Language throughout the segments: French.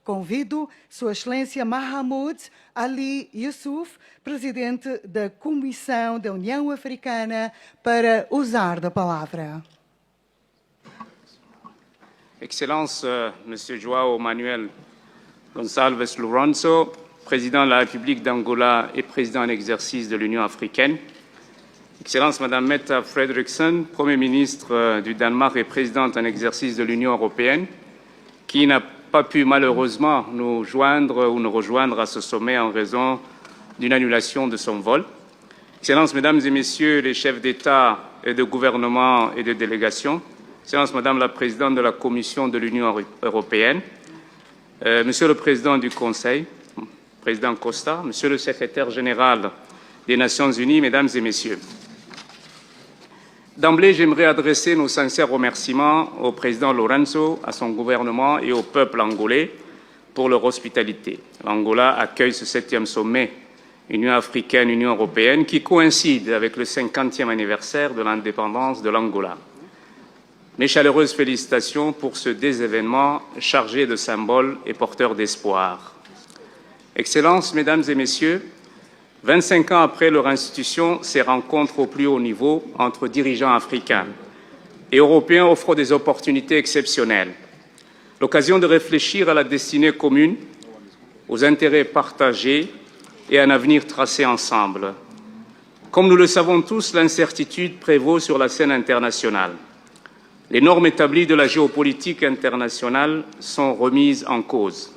Convido Sua Excelência Mahamoud Ali Yusuf, Presidente da Comissão da União Africana, para usar da palavra. Excellence, Monsieur João Manuel Gonçalves Lourenço, Président de la République d'Angola et Président en exercice de l'Union africaine. Excellence, Madame Mette Frederiksen, Premier ministre du Danemark et Présidente en exercice de l'Union européenne, qui n'a pas pu malheureusement nous joindre ou nous rejoindre à ce sommet en raison d'une annulation de son vol. Excellences, Mesdames et Messieurs les chefs d'État et de gouvernement et de délégation, Excellences, Madame la Présidente de la Commission de l'Union européenne, Monsieur le Président du Conseil, Président Costa, Monsieur le Secrétaire général des Nations Unies, Mesdames et Messieurs. D'emblée, j'aimerais adresser nos sincères remerciements au Président Lourenço, à son gouvernement et au peuple angolais pour leur hospitalité. L'Angola accueille ce 7e sommet Union africaine-Union européenne qui coïncide avec le 50e anniversaire de l'indépendance de l'Angola. Mes chaleureuses félicitations pour ce événement chargé de symboles et porteur d'espoir. Excellences, Mesdames et Messieurs, 25 ans après leur institution, ces rencontres au plus haut niveau entre dirigeants africains et européens offrent des opportunités exceptionnelles. L'occasion de réfléchir à la destinée commune, aux intérêts partagés et à un avenir tracé ensemble. Comme nous le savons tous, l'incertitude prévaut sur la scène internationale. Les normes établies de la géopolitique internationale sont remises en cause.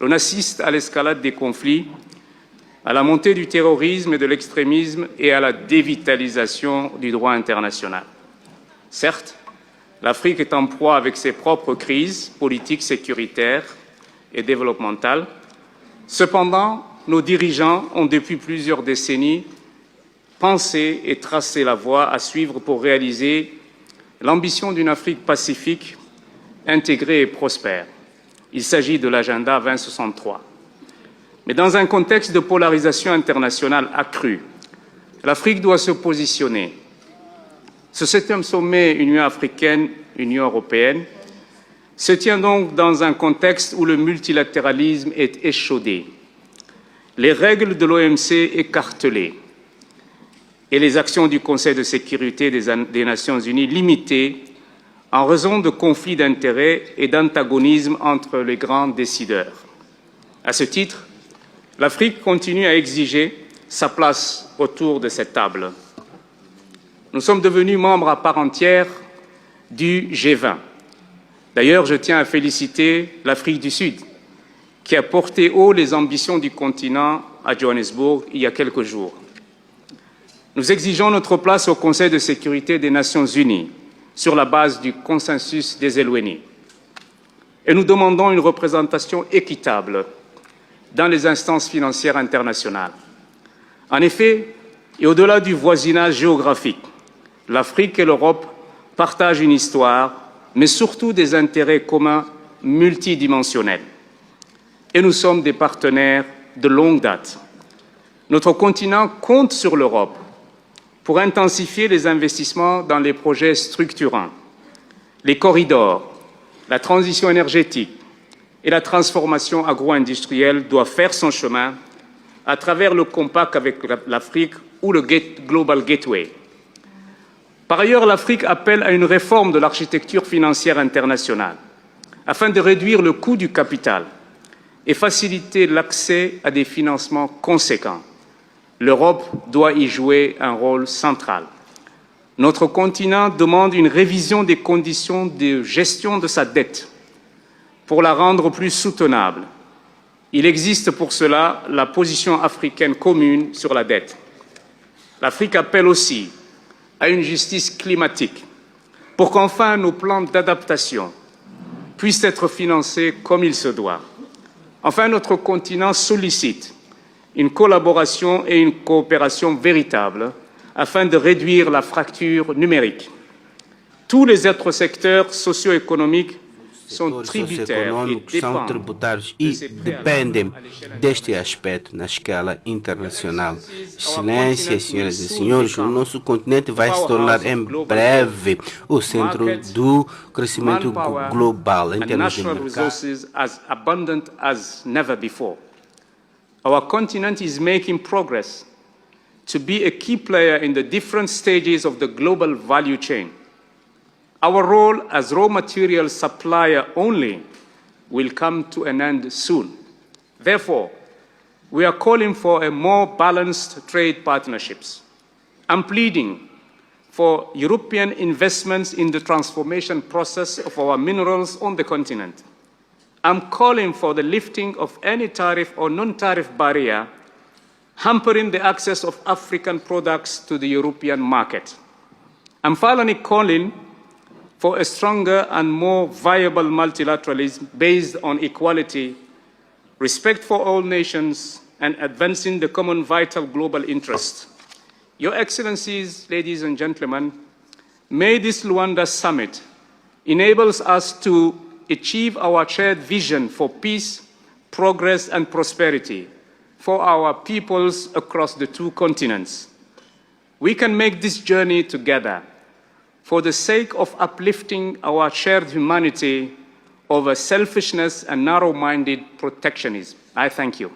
On assiste à l'escalade des conflits, à la montée du terrorisme et de l'extrémisme et à la dévitalisation du droit international. Certes, l'Afrique est en proie avec ses propres crises politiques, sécuritaires et développementales. Cependant, nos dirigeants ont depuis plusieurs décennies pensé et tracé la voie à suivre pour réaliser l'ambition d'une Afrique pacifique, intégrée et prospère. Il s'agit de l'agenda 2063. Mais dans un contexte de polarisation internationale accrue, l'Afrique doit se positionner. Ce 7e sommet Union africaine-Union européenne se tient donc dans un contexte où le multilatéralisme est échaudé, les règles de l'OMC écartelées et les actions du Conseil de sécurité des Nations unies limitées en raison de conflits d'intérêts et d'antagonismes entre les grands décideurs. À ce titre, l'Afrique continue à exiger sa place autour de cette table. Nous sommes devenus membres à part entière du G20. D'ailleurs, je tiens à féliciter l'Afrique du Sud, qui a porté haut les ambitions du continent à Johannesburg il y a quelques jours. Nous exigeons notre place au Conseil de sécurité des Nations unies sur la base du consensus des Elouénis. Et nous demandons une représentation équitable dans les instances financières internationales. En effet, et au-delà du voisinage géographique, l'Afrique et l'Europe partagent une histoire, mais surtout des intérêts communs multidimensionnels. Et nous sommes des partenaires de longue date. Notre continent compte sur l'Europe pour intensifier les investissements dans les projets structurants, les corridors, la transition énergétique et la transformation agro-industrielle doivent faire son chemin à travers le compact avec l'Afrique ou le Global Gateway. Par ailleurs, l'Afrique appelle à une réforme de l'architecture financière internationale afin de réduire le coût du capital et faciliter l'accès à des financements conséquents. L'Europe doit y jouer un rôle central. Notre continent demande une révision des conditions de gestion de sa dette pour la rendre plus soutenable. Il existe pour cela la position africaine commune sur la dette. L'Afrique appelle aussi à une justice climatique pour qu'enfin nos plans d'adaptation puissent être financés comme il se doit. Enfin, notre continent sollicite une collaboration et une coopération véritables afin de réduire la fracture numérique. Tous les autres secteurs socio-économiques sont tributaires et socioeconômicos são dépendent tributários de e ces dependem préalables à l'échelle deste internationale. aspecto na escala internacional. Excellencies, our Excelências, continent senhoras will e soon senhores, o become nosso continente vai se tornar powerhouse em of global breve o centro market, do crescimento manpower, global em and termos de natural mercado. resources as abundant as never before. Our continent is making progress to be a key player in the different stages of the global value chain. Our role as raw material supplier only will come to an end soon. Therefore, we are calling for a more balanced trade partnerships. I'm pleading for European investments in the transformation process of our minerals on the continent. I'm calling for the lifting of any tariff or non-tariff barrier hampering the access of African products to the European market. I'm finally calling for a stronger and more viable multilateralism based on equality, respect for all nations, and advancing the common vital global interest. Your Excellencies, ladies and gentlemen, may this Luanda summit enables us to achieve our shared vision for peace, progress, and prosperity for our peoples across the two continents. We can make this journey together for the sake of uplifting our shared humanity over selfishness and narrow-minded protectionism. I thank you.